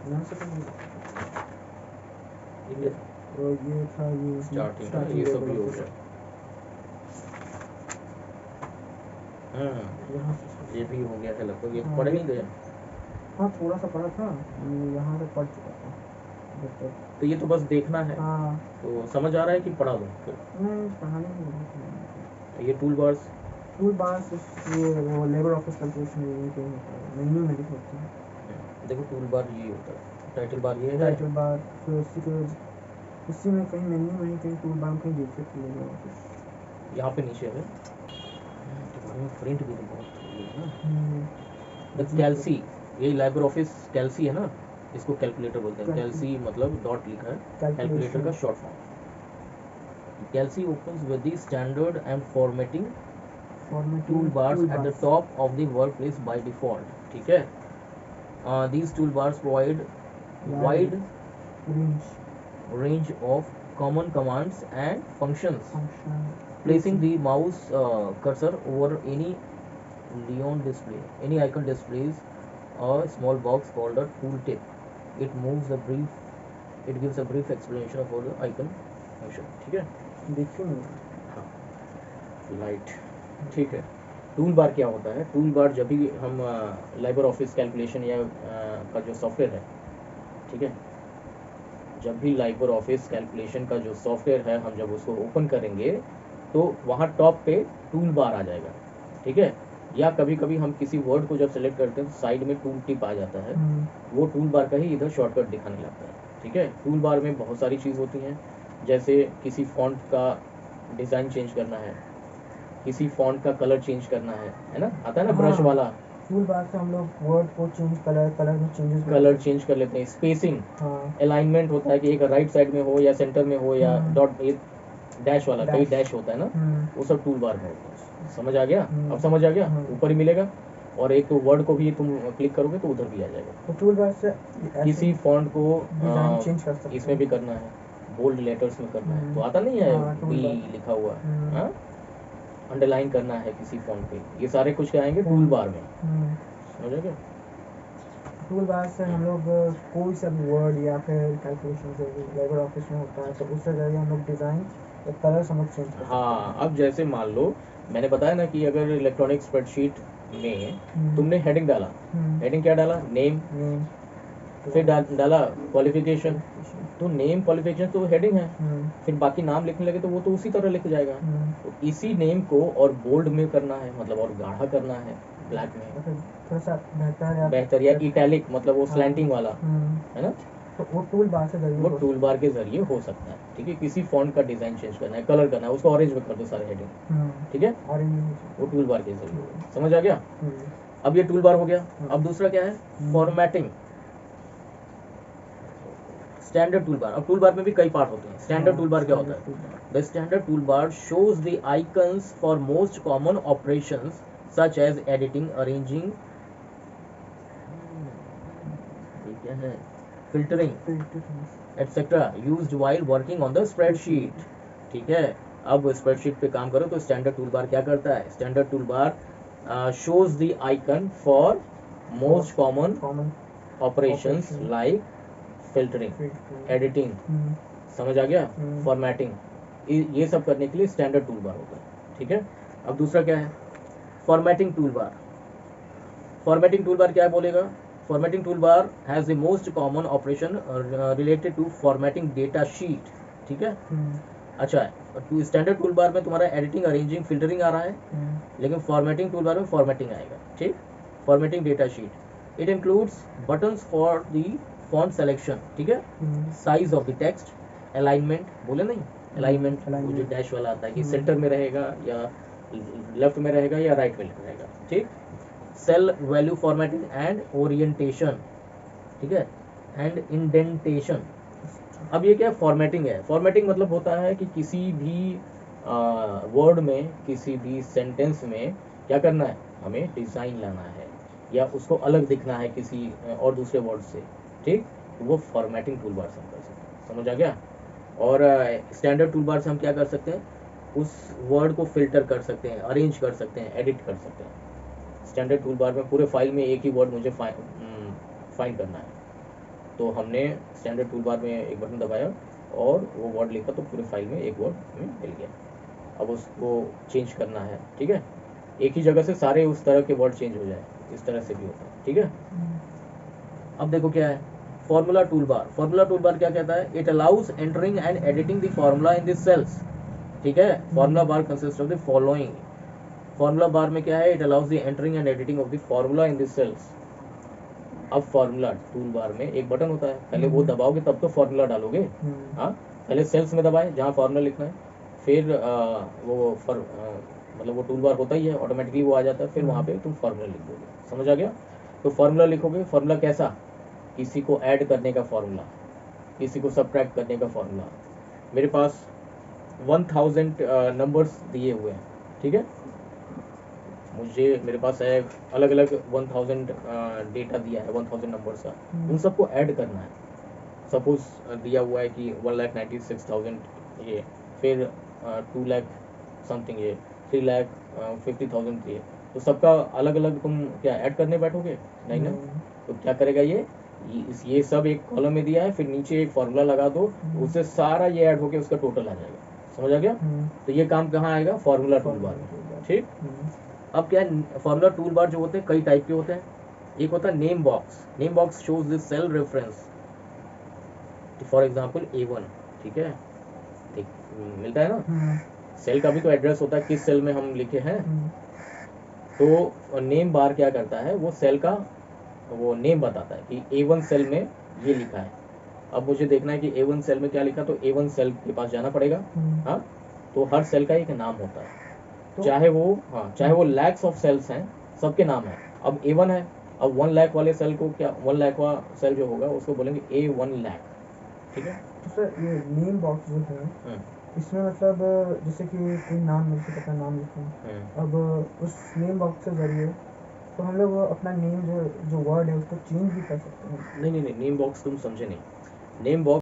यहाँ से तो नहीं। ठीक है, तो ये था ये स्टार्टिंग ये सब भी हो गया। यहाँ से ये भी हो गया है लगभग, ये हाँ, पढ़ ये नहीं गया। हाँ थोड़ा सा पढ़ा था, ये यहाँ से पढ़ चुका था जब तक। तो ये तो बस देखना है। हाँ तो समझ आ रहा है कि पढ़ा दूँ फिर? नहीं, पढ़ाने की जरूरत नहीं। ये टूल बार्स, टूल बार ये वो लेबर ऑफिस कैलकुलेशन में कहीं होता है, मेन्यू में लिखे होते हैं। देखो टूल बार ये होता है, टाइटल बार ये है, टाइटल बार, फिर उसी में कहीं मेन्यू में कहीं टूल बार में कहीं देख सकते हैं लेबर ऑफिस। यहाँ पे नीचे है। तुम्हारे में प्रिंट भी तो बहुत ये है ना। कैल्सी, ये लाइबर ऑफिस कैल्सी है ना, इसको कैलकुलेटर बोलते हैं। कैल्सी मतलब डॉट लिखा है, कैलकुलेटर का शॉर्ट फॉर्म। कैल्सी opens with the standard and formatting toolbars at the top of the workplace by default. ठीक है, these toolbars provide wide range of common commands and functions. Placing the mouse cursor over any any icon displays a small box called a tooltip. It gives a brief explanation of all the icon function. ठीक है, देखिए हाँ, light. ठीक है, tool bar क्या होता है? Tool bar जब भी हम लाइबर ऑफिस कैलकुलेशन या का जो सॉफ्टवेयर है, ठीक है, जब भी लाइबर ऑफिस कैलकुलेशन का जो सॉफ्टवेयर है हम जब उसको ओपन करेंगे तो वहाँ टॉप पे टूल बार आ जाएगा। ठीक है, या कभी कभी हम किसी वर्ड को जब सेलेक्ट करते हैं तो साइड में टूल टिप आ जाता है, वो टूल बार का ही इधर शॉर्टकट दिखाने लगता है। ठीक है, टूल बार में बहुत सारी चीज़ होती हैं, जैसे किसी फॉन्ट का डिज़ाइन चेंज करना है, किसी फॉन्ट का कलर चेंज करना है ना, आता है ना ब्रश वाला। टूल बार से हम लोग वर्ड को चेंज कलर में कलर चेंज कर लेते हैं। स्पेसिंग, अलाइनमेंट होता है कि एक राइट साइड में हो या सेंटर में हो या डॉट डैश वाला, कई डैश होता है ना, वो सब टूल बार में होता है। समझ आ गया? अब समझ आ गया? ऊपर ही मिलेगा, और एक तो वर्ड को भी तुम क्लिक करोगे तो उधर भी आ जाएगा। तो टूल बार से किसी फॉन्ट को चेंज कर सकते हैं, इसमें भी करना है, बोल्ड लेटर्स में करना है तो आता नहीं है, बी लिखा हुआ है, अंडरलाइन करना है किसी फॉन्ट पे, ये सारे कुछ क्या आएंगे टूल बार में। समझ गए? टूल बार से हम लोग कोई सा भी वर्ड या फिर कैलकुलेशन जो भी लेबर ऑफिस में होता है तो उससे जरिए हम लोग डिज़ाइन या कलर हम लोग चेंज कर सकते हैं। हाँ, अब जैसे मान लो मैंने बताया ना कि अगर इलेक्ट्रॉनिक स्प्रेडशीट में तुमने हेडिंग डाला, हेडिंग क्या डाला? नेम, फिर डाला क्वालिफिकेशन, तो नेम क्वालिफिकेशन तो हेडिंग है, फिर बाकी नाम लिखने लगे तो वो तो उसी तरह लिख जाएगा। तो इसी नेम को और बोल्ड में करना है, मतलब और गाढ़ा करना है, ब्लैक में थोड़ा सा बेहतर, या इटैलिक मतलब वो स्लैंटिंग वाला, है ना, तो वो टूल बार से जरिए वो टूल बार के जरिए हो सकता है। ठीक है, किसी फॉन्ट का डिजाइन चेंज करना है, कलर करना है, उसको ऑरेंज में कर दो सारे हेडिंग। ठीक है, वो टूल बार के जरिए होगा। समझ आ गया? अब ये टूल बार हो गया। अब दूसरा क्या है? फॉर्मेटिंग, स्टैंडर्ड टूल बार। अब टूल बार में भी कई पार्ट होते हैं। स्टैंडर्ड टूल बार क्या होता है? The standard tool bar shows the icons for most common operations such as editing, arranging, क्या है, filtering etcetera used while working on the spreadsheet. ठीक है, अब स्प्रेडशीट पे काम करो तो स्टैंडर्ड टूल बार क्या करता है? Standard tool bar shows the icon for most common operations like filtering, editing, समझ आ गया, फॉर्मेटिंग, ये सब करने के लिए स्टैंडर्ड टूल बार होता है। ठीक है, अब दूसरा क्या है? Formatting tool bar. Formatting tool bar क्या बोलेगा? Formatting tool bar has the most common operation related to formatting data sheet. ठीक है, अच्छा, टू स्टैंडर्ड टूल बार में तुम्हारा एडिटिंग, अरेंजिंग, फिल्टरिंग आ रहा है, लेकिन फॉर्मेटिंग टूल बार में फॉर्मेटिंग आएगा। ठीक, formatting data sheet, it includes buttons for the font selection, ठीक है, size of the text, alignment, बोले नहीं, अलाइनमेंट जो डैश वाला आता है कि सेंटर में रहेगा या लेफ्ट में रहेगा या राइट में रहेगा। ठीक, cell value formatting and orientation, ठीक है, एंड इंडेंटेशन। अब ये क्या फॉर्मेटिंग है? फॉर्मेटिंग मतलब होता है कि किसी भी वर्ड में, किसी भी सेंटेंस में क्या करना है, हमें डिज़ाइन लाना है या उसको अलग दिखना है किसी और दूसरे वर्ड से। ठीक, तो वो फॉर्मेटिंग टूल बार से हम कर सकते हैं। समझ आ गया? और स्टैंडर्ड टूल बार से हम क्या कर सकते हैं? उस वर्ड को फिल्टर कर सकते हैं, अरेंज कर सकते हैं, एडिट कर सकते हैं। स्टैंडर्ड टूल बार में पूरे फाइल में एक ही वर्ड मुझे फाइंड करना है, तो हमने स्टैंडर्ड टूल बार में एक बटन दबाया और वो वर्ड लिखा तो पूरे फाइल में एक वर्ड में मिल गया। अब उसको चेंज करना है, ठीक है, एक ही जगह से सारे उस तरह के वर्ड चेंज हो जाए, इस तरह से भी होता है, ठीक है। अब देखो क्या है formula tool bar. Formula tool bar क्या कहता है, it allows entering and editing the formula in this cells, ठीक है। Formula bar consist of the following. Formula bar में क्या है, it allows the entering and editing of the formula in this cells. अब formula tool bar में एक button होता है, पहले वो दबाओगे तब तो फॉर्मूला डालोगे। हाँ, पहले सेल्स में दबाए जहाँ फॉर्मूला लिखना है, फिर मतलब वो टूल बार होता ही है, ऑटोमेटिकली वो आ जाता है, फिर वहाँ पे तुम फॉर्मूला लिख दोगे। समझ आ गया? तो फॉर्मूला लिखोगे, फॉर्मूला कैसा, किसी को ऐड करने का फॉर्मूला, किसी को सब्ट्रैक्ट करने का फॉर्मूला। मेरे पास 1000 नंबर्स दिए हुए हैं, ठीक है, मेरे पास है अलग अलग 1000 डेटा दिया है 1000 नंबर्स का, उन सबको ऐड करना है। सपोज दिया हुआ है कि 1,96,000 ये, फिर 2 लाख समथिंग ये, 3,50,000 ये, तो सबका अलग अलग तुम क्या ऐड करने बैठोगे? नहीं ना। तो क्या करेगा ये सब एक कॉलम में दिया है, फिर नीचे एक फॉर्मूला लगा दो, उससे सारा ये ऐड होके उसका टोटल आ जाएगा। समझ आ गया? तो ये काम कहाँ आएगा? फॉर्मूला टूल बार में, ठीक। अब क्या है, फॉर्मूला टूल बार जो होते हैं कई टाइप के होते हैं। एक होता है name box. Name box shows this cell reference, for example A1, ठीक है, मिलता है ना। सेल का भी तो एड्रेस होता है, किस सेल में हम लिखे हैं। तो नेम बार क्या करता है, वो सेल का वो नेम बताता है कि A1 सेल में ये लिखा है। अब मुझे देखना है कि A1 सेल में क्या लिखा, तो A1 सेल के पास जाना पड़ेगा। हाँ, तो हर सेल का एक नाम होता है, तो चाहे वो लैक्स ऑफ सेल्स हैं, सबके नाम है। अब A1 है, अब 1 लाख वाले सेल को क्या, 1 लाख वाला सेल जो होगा उसको बोलेंगे A1 लाख, ठीक है। तो सर ये नेम बॉक्स जो है इसमें मतलब जैसे कि कोई नाम मेरे को पता नाम लिखना, अब उस नेम बॉक्स के जरिए तो हम लोग अपना नेम जो वर्ड है उसको चेंज भी कर सकते हैं। नहीं, नेम बॉक्स तुम समझे नहीं। Name box